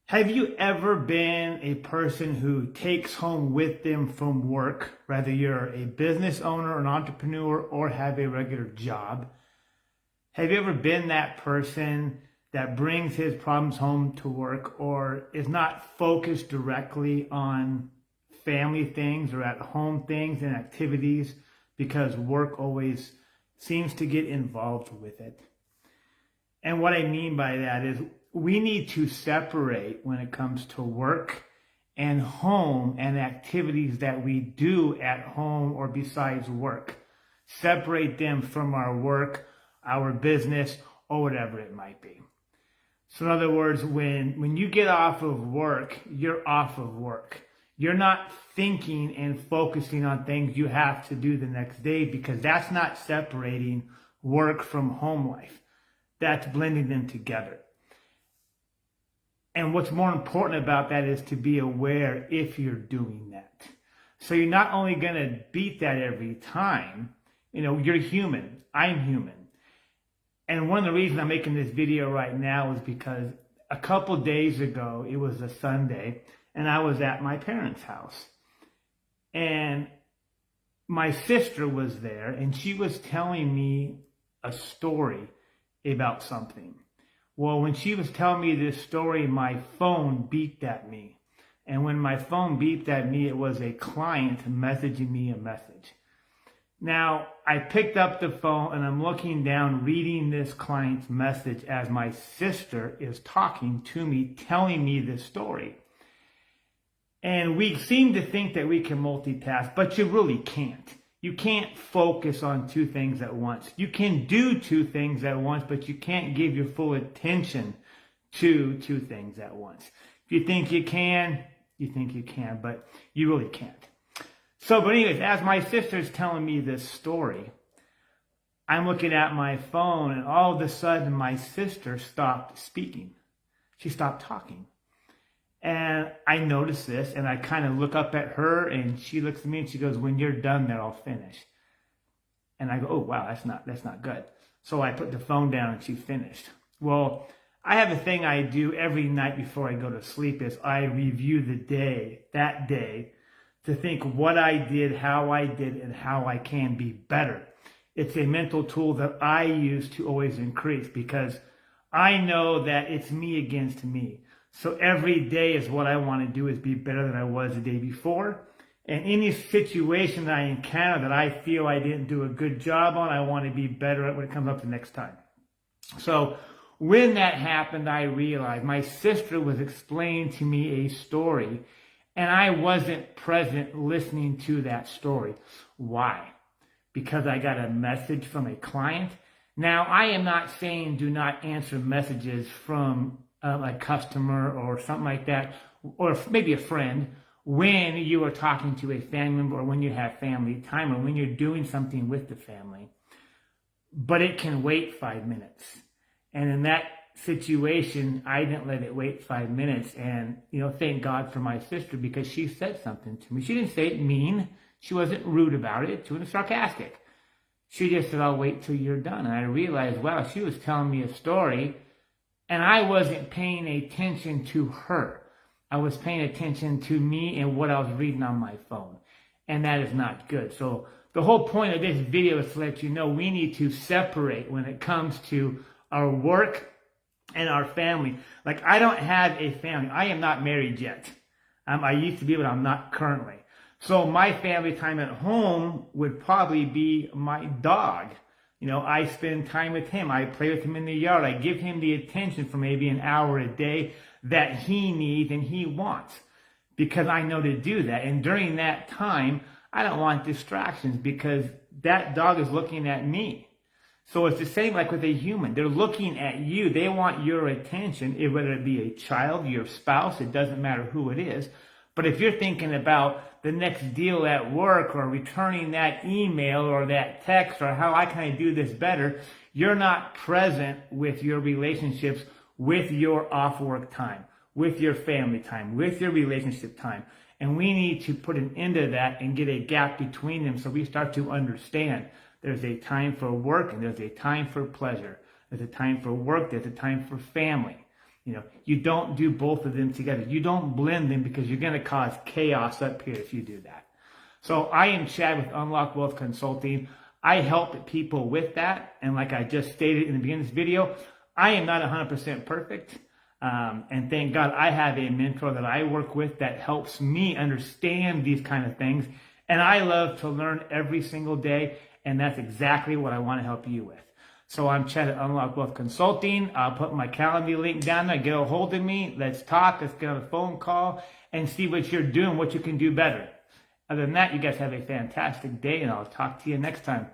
Have you ever been a person who takes home with them from work, whether you're a business owner, an entrepreneur, or have a regular job? Have you ever been that person that brings his problems home to work or is not focused directly on family things or at home things and activities because work always seems to get involved with it? And what I mean by that is we need to separate when it comes to work and home and activities that we do at home or besides work. Separate them from our work, our business, or whatever it might be. So in other words, when you get off of work, you're off of work. You're not thinking and focusing on things you have to do the next day, because that's not separating work from home life. That's blending them together. And what's more important about that is to be aware if you're doing that. So you're not only going to beat that every time. You're human. I'm human. And one of the reasons I'm making this video right now is because a couple days ago, it was a Sunday, and I was at my parents' house. And my sister was there, and she was telling me a story about something. Well, when she was telling me this story, my phone beeped at me. And when my phone beeped at me, it was a client messaging me a message. Now, I picked up the phone and I'm looking down, reading this client's message as my sister is talking to me, telling me this story. And we seem to think that we can multitask, but you really can't. You can't focus on two things at once. You can do two things at once, but you can't give your full attention to two things at once. If you think you can, but you really can't. But anyways, as my sister's telling me this story, I'm looking at my phone, and all of a sudden my sister stopped speaking. She stopped talking. And I noticed this, and I kind of look up at her, and she looks at me and she goes, "When you're done there, I'll finish." And I go, "Oh, wow, that's not good." So I put the phone down and she finished. Well, I have a thing I do every night before I go to sleep is I review that day, to think what I did, how I did, and how I can be better. It's a mental tool that I use to always increase, because I know that it's me against me. So every day is what I want to do is be better than I was the day before. And any situation that I encounter that I feel I didn't do a good job on, I want to be better at when it comes up the next time. So when that happened, I realized my sister was explaining to me a story, and I wasn't present listening to that story. Why? Because I got a message from a client. Now, I am not saying do not answer messages from a customer or something like that, or maybe a friend, when you are talking to a family member, or when you have family time, or when you're doing something with the family. But it can wait 5 minutes. And in that situation, I didn't let it wait 5 minutes. And, thank God for my sister, because she said something to me. She didn't say it mean. She wasn't rude about it. She wasn't sarcastic. She just said, "I'll wait till you're done." And I realized, wow, she was telling me a story, and I wasn't paying attention to her. I was paying attention to me and what I was reading on my phone. And that is not good. So the whole point of this video is to let you know we need to separate when it comes to our work and our family. Like, I don't have a family. I am not married yet. I used to be, but I'm not currently. So my family time at home would probably be my dog. I spend time with him. I play with him in the yard. I give him the attention for maybe an hour a day that he needs and he wants, because I know to do that. And during that time, I don't want distractions, because that dog is looking at me. So it's the same like with a human. They're looking at you. They want your attention, whether it be a child, your spouse, it doesn't matter who it is. But if you're thinking about the next deal at work, or returning that email or that text, or how I can do this better, you're not present with your relationships, with your off work time, with your family time, with your relationship time. And we need to put an end to that and get a gap between them, so we start to understand there's a time for work and there's a time for pleasure. There's a time for work, there's a time for family. You don't do both of them together. You don't blend them, because you're going to cause chaos up here if you do that. So I am Chad with Unlock Wealth Consulting. I help people with that. And like I just stated in the beginning of this video, I am not 100% perfect. And thank God I have a mentor that I work with that helps me understand these kind of things. And I love to learn every single day. And that's exactly what I want to help you with. So I'm Chad at Unlock Wealth Consulting. I'll put my calendar link down there. Get a hold of me. Let's talk. Let's get on a phone call and see what you're doing, what you can do better. Other than that, you guys have a fantastic day, and I'll talk to you next time.